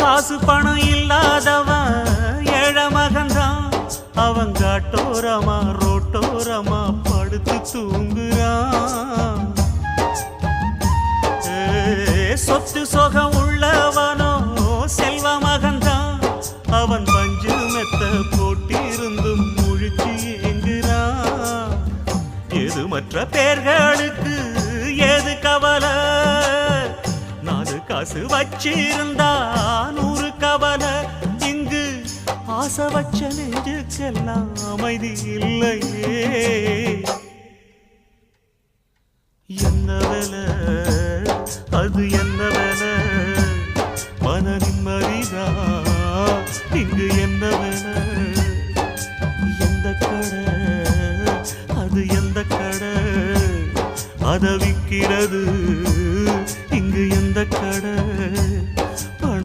காசு பணம் இல்லாதவன் ஏழை மகன்தான். அவன் காட்டோரமா ரோட்டோரமா படுத்து தூங்குறான். சொத்து சொகம் உள்ளவனோ செல்வ மகன்தான். அவன் பஞ்சு மெத்த போட்டிருந்தும் முழிச்சு ஏங்குறான். எது மற்ற பேர்களுக்கு ஏது கவலை? 4 காசு வச்சிருந்தா 100 கவலை. இங்கு ஆசை வச்ச நெஞ்சுக்கெல்லாம் அமைதி இல்லையே.